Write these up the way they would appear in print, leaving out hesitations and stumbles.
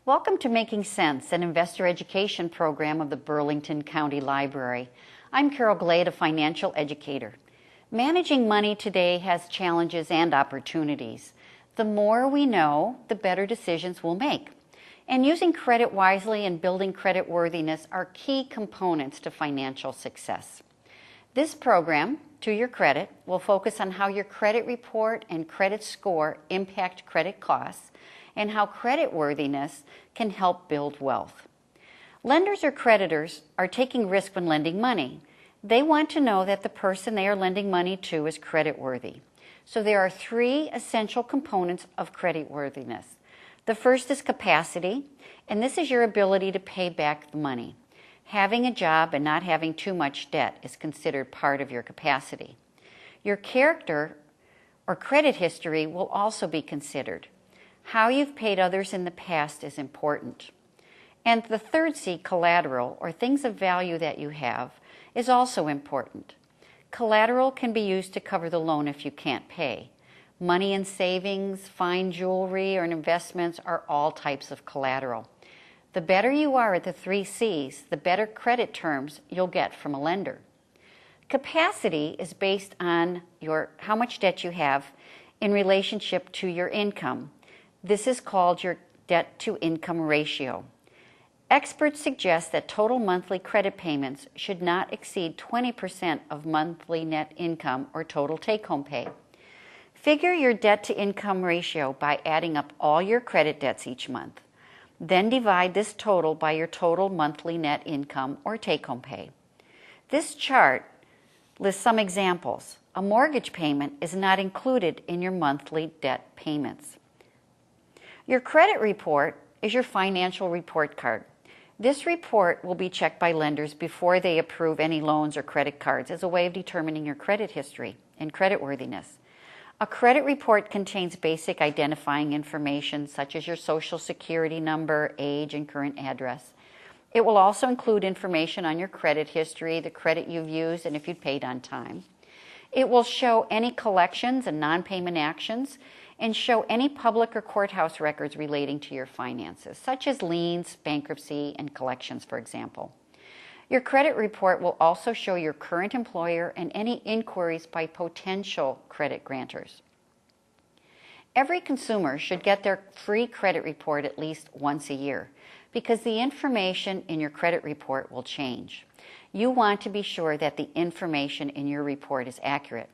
Welcome to Making Sense, an investor education program of the Burlington County Library. I'm Carol Glade, a financial educator. Managing money today has challenges and opportunities. The more we know, the better decisions we'll make. And using credit wisely and building credit worthiness are key components to financial success. This program, To Your Credit, will focus on how your credit report and credit score impact credit costs and how creditworthiness can help build wealth. Lenders or creditors are taking risk when lending money. They want to know that the person they are lending money to is creditworthy. So there are three essential components of creditworthiness. The first is capacity, and this is your ability to pay back the money. Having a job and not having too much debt is considered part of your capacity. Your character or credit history will also be considered. How you've paid others in the past is important. And the third C, collateral, or things of value that you have, is also important. Collateral can be used to cover the loan if you can't pay. Money in savings, fine jewelry, or investments are all types of collateral. The better you are at the three C's, the better credit terms you'll get from a lender. Capacity is based on how much debt you have in relationship to your income. This is called your debt-to-income ratio. Experts suggest that total monthly credit payments should not exceed 20% of monthly net income or total take-home pay. Figure your debt-to-income ratio by adding up all your credit debts each month. Then divide this total by your total monthly net income or take-home pay. This chart lists some examples. A mortgage payment is not included in your monthly debt payments. Your credit report is your financial report card. This report will be checked by lenders before they approve any loans or credit cards as a way of determining your credit history and creditworthiness. A credit report contains basic identifying information such as your social security number, age, and current address. It will also include information on your credit history, the credit you've used, and if you've paid on time. It will show any collections and non-payment actions and show any public or courthouse records relating to your finances, such as liens, bankruptcy, and collections, for example. Your credit report will also show your current employer and any inquiries by potential credit grantors. Every consumer should get their free credit report at least once a year because the information in your credit report will change. You want to be sure that the information in your report is accurate.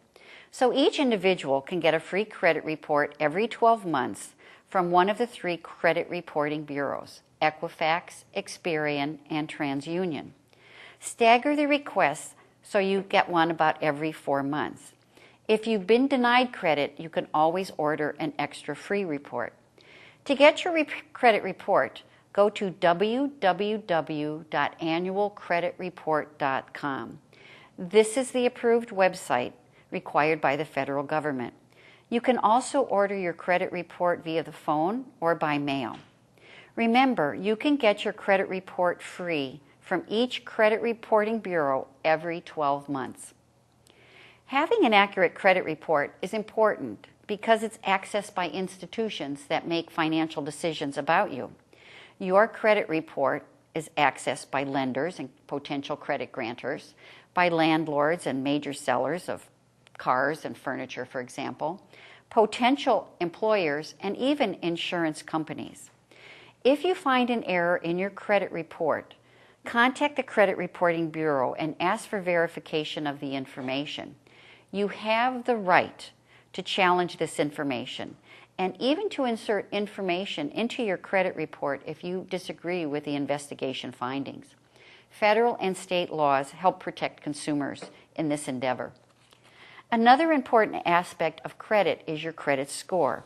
So each individual can get a free credit report every 12 months from one of the three credit reporting bureaus, Equifax, Experian, and TransUnion. Stagger the requests so you get one about every 4 months. If you've been denied credit, you can always order an extra free report. To get your credit report, go to www.annualcreditreport.com. This is the approved website required by the federal government. You can also order your credit report via the phone or by mail. Remember, you can get your credit report free from each credit reporting bureau every 12 months. Having an accurate credit report is important because it's accessed by institutions that make financial decisions about you. Your credit report is accessed by lenders and potential credit grantors, by landlords and major sellers of cars and furniture, for example, potential employers, and even insurance companies. If you find an error in your credit report, contact the Credit Reporting Bureau and ask for verification of the information. You have the right to challenge this information and even to insert information into your credit report if you disagree with the investigation findings. Federal and state laws help protect consumers in this endeavor. Another important aspect of credit is your credit score.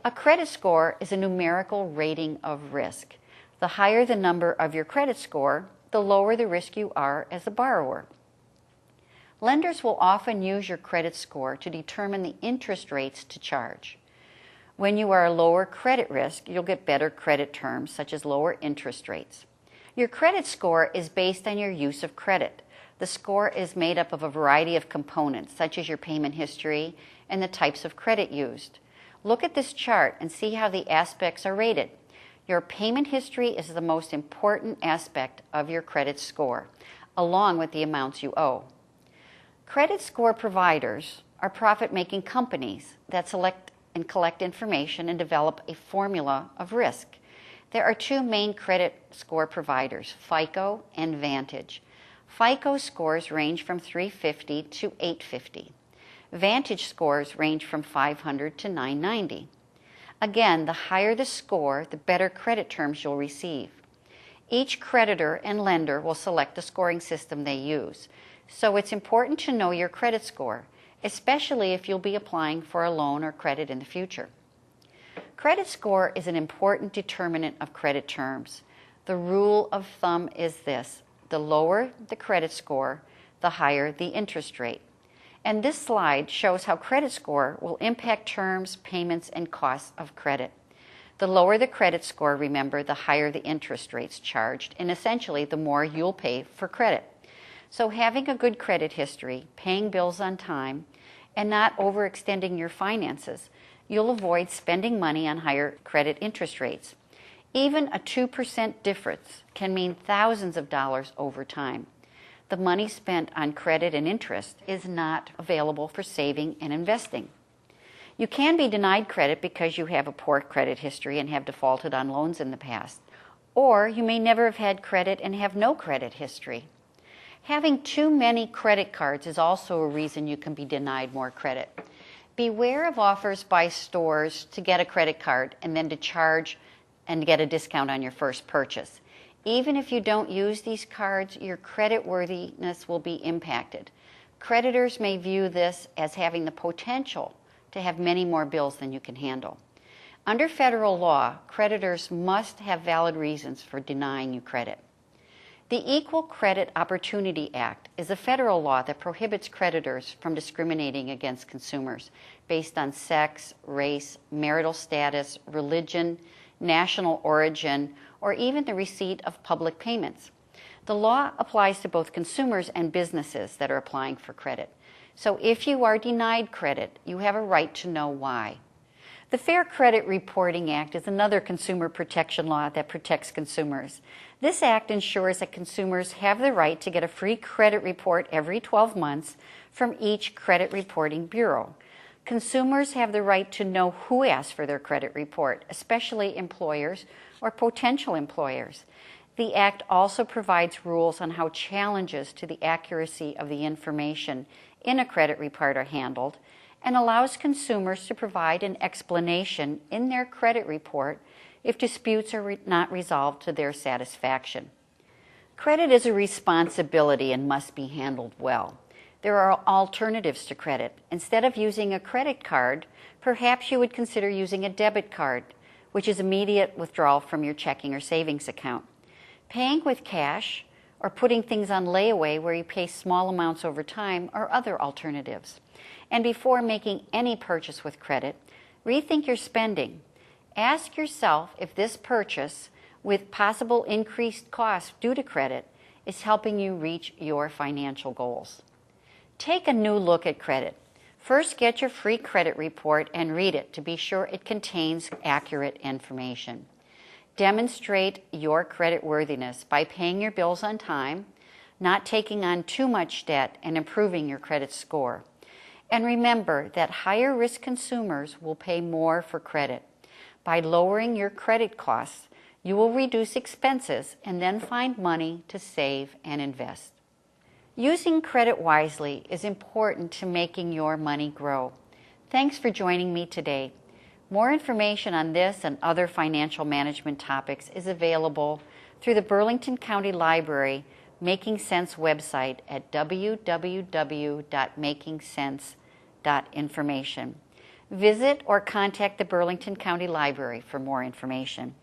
A credit score is a numerical rating of risk. The higher the number of your credit score, the lower the risk you are as a borrower. Lenders will often use your credit score to determine the interest rates to charge. When you are a lower credit risk, you'll get better credit terms such as lower interest rates. Your credit score is based on your use of credit. The score is made up of a variety of components, such as your payment history and the types of credit used. Look at this chart and see how the aspects are rated. Your payment history is the most important aspect of your credit score, along with the amounts you owe. Credit score providers are profit-making companies that select and collect information and develop a formula of risk. There are two main credit score providers, FICO and Vantage. FICO scores range from 350 to 850. Vantage scores range from 500 to 990. Again, the higher the score, the better credit terms you'll receive. Each creditor and lender will select the scoring system they use, so it's important to know your credit score, especially if you'll be applying for a loan or credit in the future. Credit score is an important determinant of credit terms. The rule of thumb is this: the lower the credit score, the higher the interest rate. And this slide shows how credit score will impact terms, payments, and costs of credit. The lower the credit score, remember, the higher the interest rates charged, and essentially the more you'll pay for credit. So having a good credit history, paying bills on time, and not overextending your finances, you'll avoid spending money on higher credit interest rates. Even a 2% difference can mean thousands of dollars over time. The money spent on credit and interest is not available for saving and investing. You can be denied credit because you have a poor credit history and have defaulted on loans in the past. Or you may never have had credit and have no credit history. Having too many credit cards is also a reason you can be denied more credit. Beware of offers by stores to get a credit card and then to charge and get a discount on your first purchase. Even if you don't use these cards, your credit worthiness will be impacted. Creditors may view this as having the potential to have many more bills than you can handle. Under federal law, creditors must have valid reasons for denying you credit. The Equal Credit Opportunity Act is a federal law that prohibits creditors from discriminating against consumers based on sex, race, marital status, religion, national origin, or even the receipt of public payments. The law applies to both consumers and businesses that are applying for credit. So if you are denied credit, you have a right to know why. The Fair Credit Reporting Act is another consumer protection law that protects consumers. This act ensures that consumers have the right to get a free credit report every 12 months from each credit reporting bureau. Consumers have the right to know who asked for their credit report, especially employers or potential employers. The Act also provides rules on how challenges to the accuracy of the information in a credit report are handled, and allows consumers to provide an explanation in their credit report if disputes are not resolved to their satisfaction. Credit is a responsibility and must be handled well. There are alternatives to credit. Instead of using a credit card, perhaps you would consider using a debit card, which is immediate withdrawal from your checking or savings account. Paying with cash or putting things on layaway where you pay small amounts over time are other alternatives. And before making any purchase with credit, rethink your spending. Ask yourself if this purchase, with possible increased costs due to credit, is helping you reach your financial goals. Take a new look at credit. First, get your free credit report and read it to be sure it contains accurate information. Demonstrate your credit worthiness by paying your bills on time, not taking on too much debt, and improving your credit score. And remember that higher risk consumers will pay more for credit. By lowering your credit costs, you will reduce expenses and then find money to save and invest. Using credit wisely is important to making your money grow. Thanks for joining me today. More information on this and other financial management topics is available through the Burlington County Library Making Sense website at www.makingsense.information. Visit or contact the Burlington County Library for more information.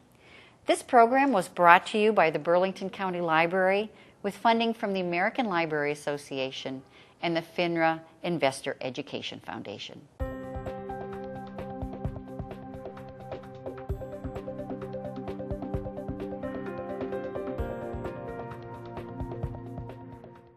This program was brought to you by the Burlington County Library with funding from the American Library Association and the FINRA Investor Education Foundation.